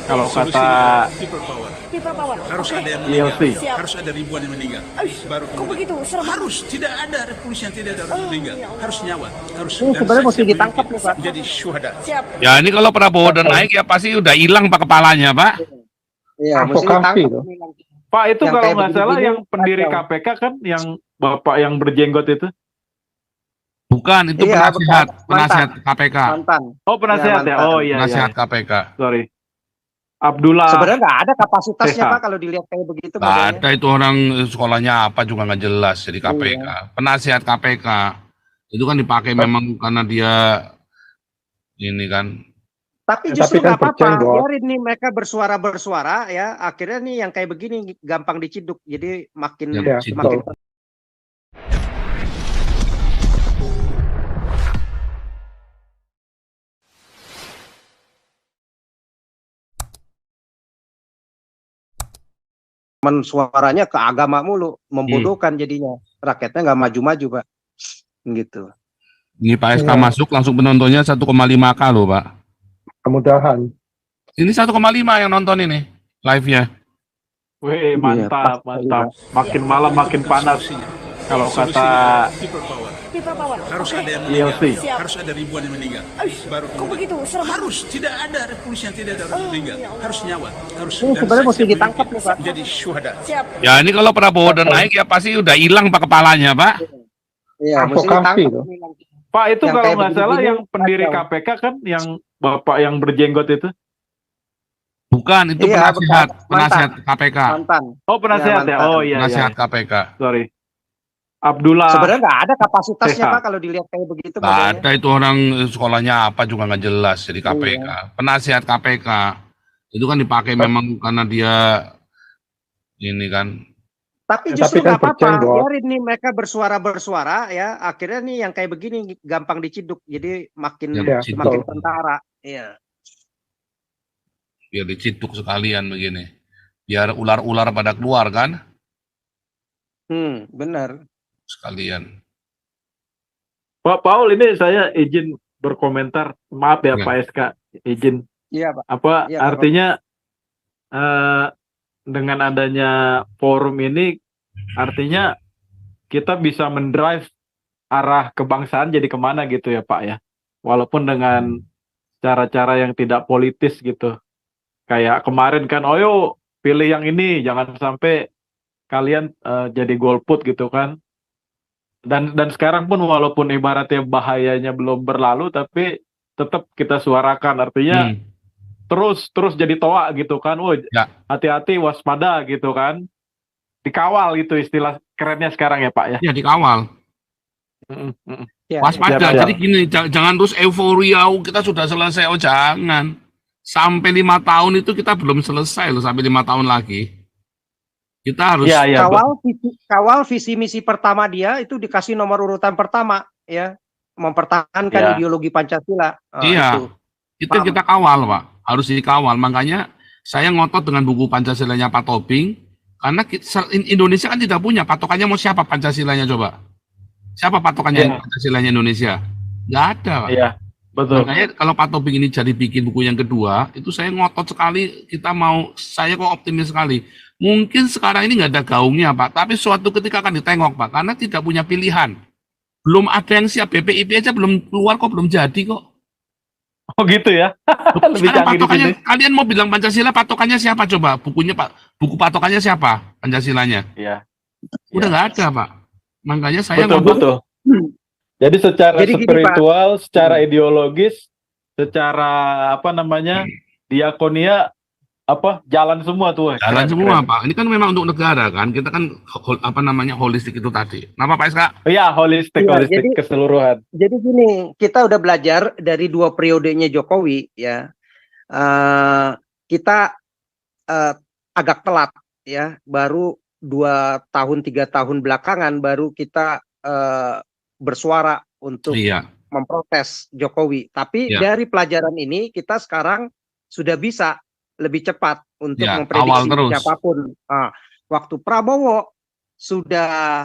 Kalau kata people power. People power. Harus Oke. ada yang meninggal. ILC. Siap. Harus ada ribuan yang meninggal. Baru Kok begitu? Serem banget. harus tidak ada revolusi yang tidak ada orang meninggal. ya Allah. Harus nyawa. Harus Ini sebenarnya mesti siap ditangkap nih, Pak. jadi syuhada. Siap. Ya ini kalau Prabowo udah naik ya pasti udah hilang Pak kepalanya Pak. Iya, mesti Advokasi ditangkap tuh. nih. Pak itu Yang kalau kayak nggak salah begini-begini yang pendiri kacau. KPK kan yang bapak yang berjenggot itu. Bukan, itu Iya, penasihat, bukan. penasihat KPK. Mantan. Oh penasihat ya. mantan. Oh iya. Penasihat iya. KPK. Sorry. Abdullah. Sebenarnya nggak ada kapasitasnya Sehat. Pak kalau dilihat kayak begitu Nggak modelnya. ada itu orang sekolahnya apa juga nggak jelas jadi KPK. Penasihat KPK itu kan dipakai memang karena dia ini kan. Tapi Ya, justru tapi kan nggak apa-apa, bercenggot. biarin nih mereka bersuara ya. Akhirnya nih yang kayak begini gampang diciduk, jadi makin Ya, makin betul. suaranya ke agama mulu, membodohkan jadinya. Rakyatnya nggak maju-maju Pak, gitu. Ini Pak SK Ya. masuk langsung penontonnya 1,5K loh Pak. Kemudahan. Ini 1,5 yang nonton ini live-nya. Wih mantap pas- mantap. Makin malam makin panas. Kalau kata people power. People power. Harus Oke. ada yang meninggal. ILC. Siap. Harus ada ribuan yang meninggal. Baru Kok begitu? Serem banget. harus tidak ada revolusi yang tidak ada orang meninggal. ya Allah. Harus nyawa. Harus Ini sebenarnya mesti siap ditangkap nih, Pak. jadi syuhada. Siap. Ya ini kalau Prabowo udah naik ya pasti udah hilang Pak kepalanya Pak. Iya, mesti Advokasi ditangkap tuh. nih. Pak itu Yang kalau kayak nggak salah begini-begini yang pendiri kacau. KPK kan yang bapak yang berjenggot itu. Bukan, itu Iya, penasihat, bukan. penasihat KPK. Mantan. Oh penasihat ya. mantan. Oh iya. Penasihat iya. KPK. Sorry. Abdullah. Sebenarnya nggak ada kapasitasnya Sehat. Pak kalau dilihat kayak begitu Nggak modelnya. ada itu orang sekolahnya apa juga nggak jelas jadi KPK. Penasihat KPK itu kan dipakai memang karena dia ini kan. Tapi Ya, justru tapi kan nggak apa-apa, bercenggot. biarin nih mereka bersuara ya. Akhirnya nih yang kayak begini gampang diciduk, jadi makin Ya, makin betul. tentara. Iya. Biar diciduk sekalian begini. Biar ular-ular pada keluar kan Benar. sekalian. Pak Paul ini saya izin berkomentar. Maaf ya Ya. Pak SK, izin. Iya Pak. Apa Iya, artinya dengan adanya forum ini artinya kita bisa mendrive arah kebangsaan jadi kemana gitu ya Pak ya. Walaupun dengan cara-cara yang tidak politis gitu. Kayak kemarin kan, oh yuk pilih yang ini, jangan sampai kalian jadi golput gitu kan. Dan sekarang pun walaupun ibaratnya bahayanya belum berlalu, tapi tetap kita suarakan. Artinya terus jadi toa gitu kan. Oh Ya. hati-hati, waspada gitu kan. Dikawal gitu istilah kerennya sekarang ya Pak ya. Ya dikawal. Ya, Waspada. Siap, siap. Jadi gini, jangan terus euforia. Oh, kita sudah selesai. Oh jangan. Sampai 5 tahun itu kita belum selesai loh. Sampai 5 tahun lagi. Kita harus. Iya, iya. kawal visi misi pertama dia itu dikasih nomor urutan pertama ya, mempertahankan Ya. ideologi Pancasila. Iya. Itu Paham. kita kawal Pak. Harus dikawal. Makanya saya ngotot dengan buku Pancasilanya Pak Tobing. Karena Indonesia kan tidak punya. Patokannya mau siapa Pancasilanya coba? Siapa patokannya Iya. Pancasilanya Indonesia? Nggak ada Pak. Iya, betul. Makanya kalau Pak Tobing ini jadi bikin buku yang kedua, itu saya ngotot sekali, saya kok optimis sekali. Mungkin sekarang ini nggak ada gaungnya Pak, tapi suatu ketika akan ditengok Pak, karena tidak punya pilihan. Belum ada yang siap, BPIP aja belum keluar kok, belum jadi kok. Oh gitu ya. Lebih Sekarang canggih di patokannya, sini. kalian mau bilang Pancasila, patokannya siapa coba? Buku patokannya siapa? Pancasilanya. Iya. Udah nggak ada Pak. Makanya saya Betul, ngomong, betul. Jadi secara Jadi gini, spiritual, secara ideologis, secara apa namanya, diakonia jalan semua tuh. jalan Keren, semua keren. Pak. Ini kan memang untuk negara kan. Kita kan holistik itu tadi. Kenapa Pak SK? Iya, holistik, Iya, holistik jadi- keseluruhan. Jadi gini, kita udah belajar dari 2 periodenya Jokowi ya. Kita agak telat ya, baru 2 tahun 3 tahun belakangan baru kita bersuara untuk Iya. memprotes Jokowi. Tapi Ya. dari pelajaran ini kita sekarang sudah bisa lebih cepat untuk Ya, memprediksi awal terus. siapapun. Waktu Prabowo sudah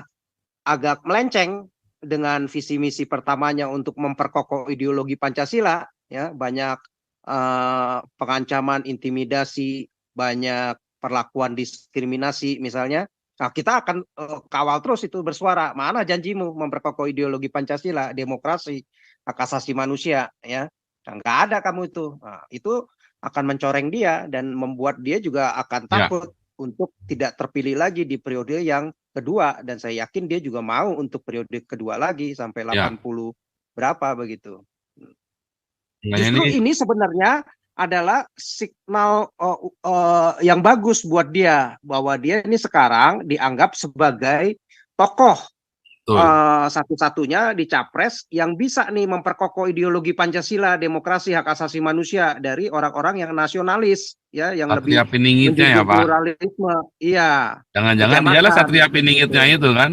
agak melenceng dengan visi misi pertamanya untuk memperkokoh ideologi Pancasila, ya banyak pengancaman, intimidasi, banyak perlakuan diskriminasi misalnya. Nah, kita akan kawal terus itu bersuara. Mana janjimu memperkokoh ideologi Pancasila, demokrasi, hak asasi manusia, ya? Nah, nggak ada kamu itu. Nah, itu akan mencoreng dia dan membuat dia juga akan Ya, takut untuk tidak terpilih lagi di periode yang kedua. Dan saya yakin dia juga mau untuk periode kedua lagi sampai ya. 80 berapa begitu. Makanya Justru ini ini sebenarnya adalah signal yang bagus buat dia bahwa dia ini sekarang dianggap sebagai tokoh betul. satu-satunya di capres yang bisa nih memperkokoh ideologi Pancasila, demokrasi, hak asasi manusia dari orang-orang yang nasionalis, ya, yang Satria lebih Piningitnya ya menjunjung Pak. pluralisme, iya, Jangan-jangan dialah kebijakan Satria seperti Piningitnya itu. itu kan?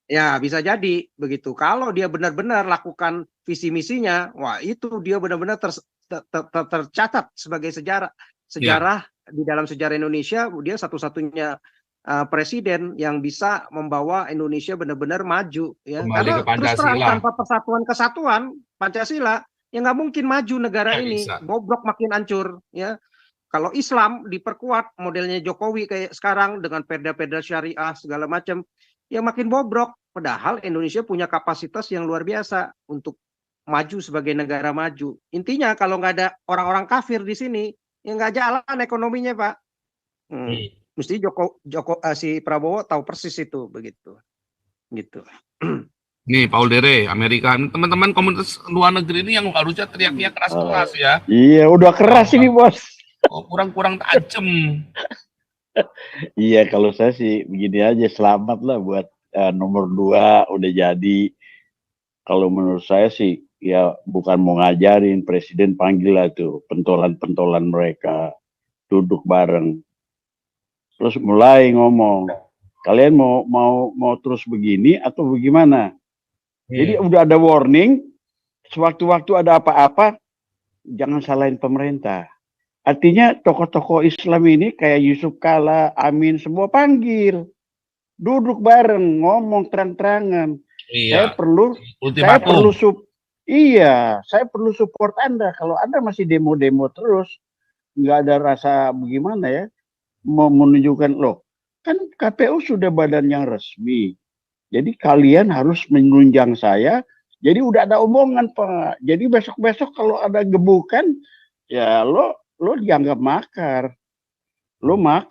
Ya, bisa jadi begitu. Kalau dia benar-benar lakukan visi misinya, wah itu dia benar-benar tercatat sebagai Ya, sejarah di dalam sejarah Indonesia. Dia satu-satunya presiden yang bisa membawa Indonesia benar-benar maju, ya. kembali ke Karena terus terang Pancasila. tanpa persatuan kesatuan Pancasila, ya nggak mungkin maju negara Nggak ini, bisa. bobrok makin hancur, ya. Kalau Islam diperkuat modelnya Jokowi kayak sekarang dengan perda-perda syariah segala macam, ya makin bobrok. Padahal Indonesia punya kapasitas yang luar biasa untuk maju sebagai negara maju. Intinya kalau nggak ada orang-orang kafir di sini, ya nggak jalan ekonominya, Pak. Mesti si Prabowo tahu persis itu begitu, gitu. Nih, Paul Dere, Amerika. Teman-teman komunitas luar negeri ini yang harusnya teriaknya keras-keras ya. Iya, udah keras ini bos. Oh, kurang-kurang tajam. Iya, kalau saya sih begini aja, selamat lah buat nomor 2 udah jadi. Kalau menurut saya sih, ya bukan mau ngajarin, presiden panggil lah tuh pentolan-pentolan mereka, duduk bareng, terus mulai ngomong, kalian mau terus begini atau bagaimana? Jadi udah ada warning, sewaktu-waktu ada apa-apa, jangan salahin pemerintah. Artinya tokoh-tokoh Islam ini kayak Yusuf Kala, Amin, semua panggil. Duduk bareng, ngomong terang-terangan. Iya. Saya perlu support Anda. Kalau Anda masih demo-demo terus, nggak ada rasa bagaimana ya, mau menunjukkan, loh, kan KPU sudah badan yang resmi. Jadi kalian harus menunjang saya. Jadi udah ada omongan, Pak. Jadi besok-besok kalau ada gebukan, ya lo dianggap makar. Lo mau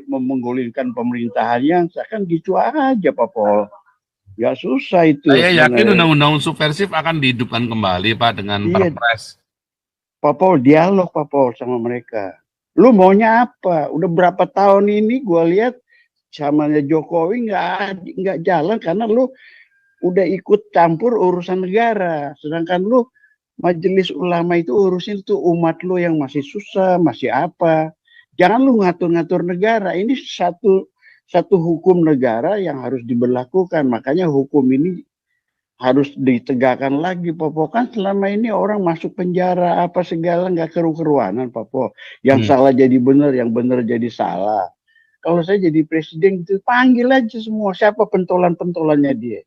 menggulingkan pemerintahannya, kan gitu aja, Pak Pol. Gak susah itu. Saya yakin undang-undang subversif akan dihidupkan kembali, Pak, dengan Perpres. Pak Pol, dialog Pak Pol sama mereka. Lu maunya apa? Udah berapa tahun ini gue lihat samanya Jokowi nggak jalan karena lu udah ikut campur urusan negara. Sedangkan lu Majelis Ulama itu urusin tuh umat lu yang masih susah, masih apa. Jangan lu ngatur-ngatur negara. Ini satu hukum negara yang harus diberlakukan. Makanya hukum ini harus ditegakkan lagi, Popo. Kan selama ini orang masuk penjara apa segala nggak keru-keruanan, Popo. Yang salah jadi benar, yang benar jadi salah. Kalau saya jadi presiden gitu, panggil aja semua siapa pentolan-pentolannya dia.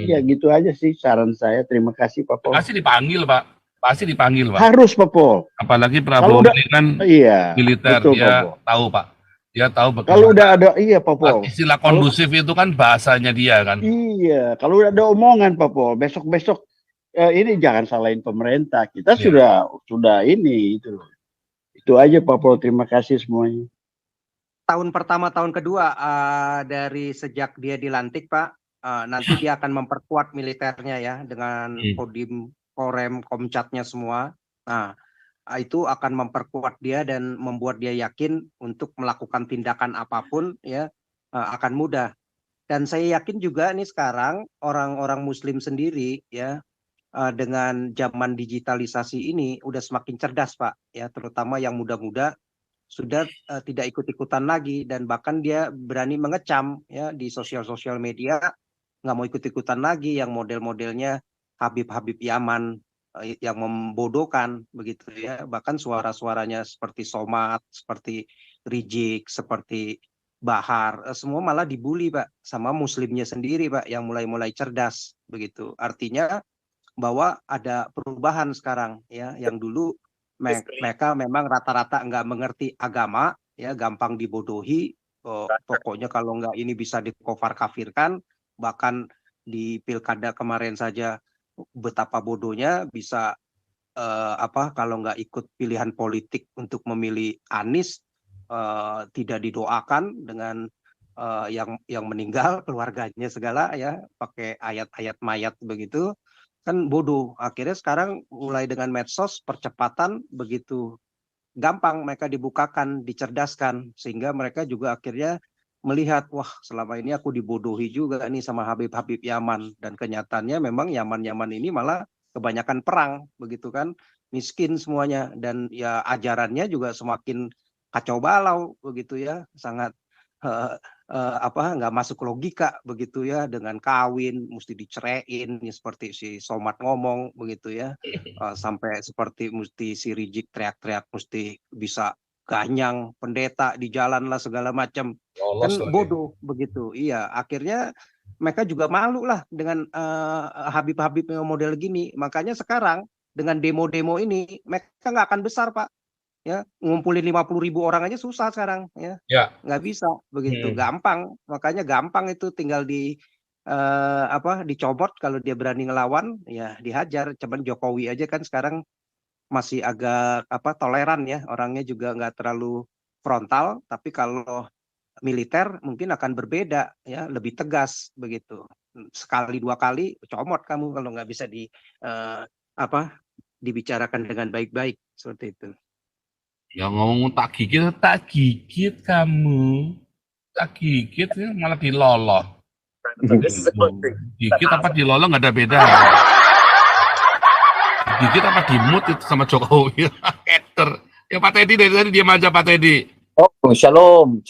Ya gitu aja sih saran saya. Terima kasih, Popo. Pasti dipanggil, Pak. Pasti dipanggil, Pak. Harus, Popo. Apalagi Prabowo ini kan militer, betul, dia Popo. tahu, Pak. Dia tahu bagaimana. Kalau udah ada, iya, Popo. Istilah kondusif itu kan bahasanya dia kan. Iya, kalau udah ada omongan, Popo, besok-besok ini jangan salahin pemerintah. Kita sudah ini itu. Itu aja, Popo. Terima kasih semuanya. Tahun pertama, tahun kedua dari sejak dia dilantik, Pak, nanti dia akan memperkuat militernya ya dengan Kodim, Korem, Komcatnya semua. Nah, itu akan memperkuat dia dan membuat dia yakin untuk melakukan tindakan apapun ya akan mudah. Dan saya yakin juga nih sekarang orang-orang Muslim sendiri ya dengan zaman digitalisasi ini udah semakin cerdas, Pak, ya, terutama yang muda-muda sudah tidak ikut-ikutan lagi dan bahkan dia berani mengecam ya di sosial media, nggak mau ikut-ikutan lagi yang model-modelnya Habib Yaman yang membodohkan begitu ya. Bahkan suara-suaranya seperti Somad, seperti Rizik, seperti Bahar, semua malah dibully, Pak, sama muslimnya sendiri, Pak, yang mulai cerdas begitu. Artinya bahwa ada perubahan sekarang ya, yang dulu mereka memang rata-rata nggak mengerti agama, ya gampang dibodohi. Pokoknya kalau nggak ini bisa dikofar kafirkan. Bahkan di pilkada kemarin saja betapa bodohnya bisa kalau nggak ikut pilihan politik untuk memilih Anies, tidak didoakan dengan yang meninggal keluarganya segala ya, pakai ayat-ayat mayat begitu, kan bodoh. Akhirnya sekarang mulai dengan medsos percepatan begitu gampang mereka dibukakan, dicerdaskan, sehingga mereka juga akhirnya melihat, wah selama ini aku dibodohi juga nih sama Habib-Habib Yaman, dan kenyataannya memang Yaman-Yaman ini malah kebanyakan perang begitu kan, miskin semuanya, dan ya ajarannya juga semakin kacau balau begitu ya, sangat nggak masuk logika begitu ya, dengan kawin mesti diceraiin ya, seperti si Somad ngomong begitu ya, sampai seperti mesti si Rizik teriak-teriak mesti bisa ganyang pendeta di jalan lah segala macam, kan bodoh begitu. Iya, akhirnya mereka juga malu lah dengan Habib-Habib yang model gini. Makanya sekarang dengan demo-demo ini mereka nggak akan besar, Pak. Ya, ngumpulin 50.000 orang aja susah sekarang ya. Nggak bisa begitu gampang. Makanya gampang itu tinggal dicomot, kalau dia berani ngelawan ya dihajar. Cuman Jokowi aja kan sekarang masih agak toleran ya, orangnya juga nggak terlalu frontal, tapi kalau militer mungkin akan berbeda ya, lebih tegas begitu. Sekali dua kali comot kamu kalau nggak bisa dibicarakan dengan baik-baik seperti itu. Ya ngomong tak gigit kamu. Tak gigit ya, malah diloloh. Gigit apa diloloh nggak ada beda. Gigit apa dimut itu sama Jokowi. Hater. Ya Pak Teddy dari tadi diam aja Pak Teddy. Oh, shalom.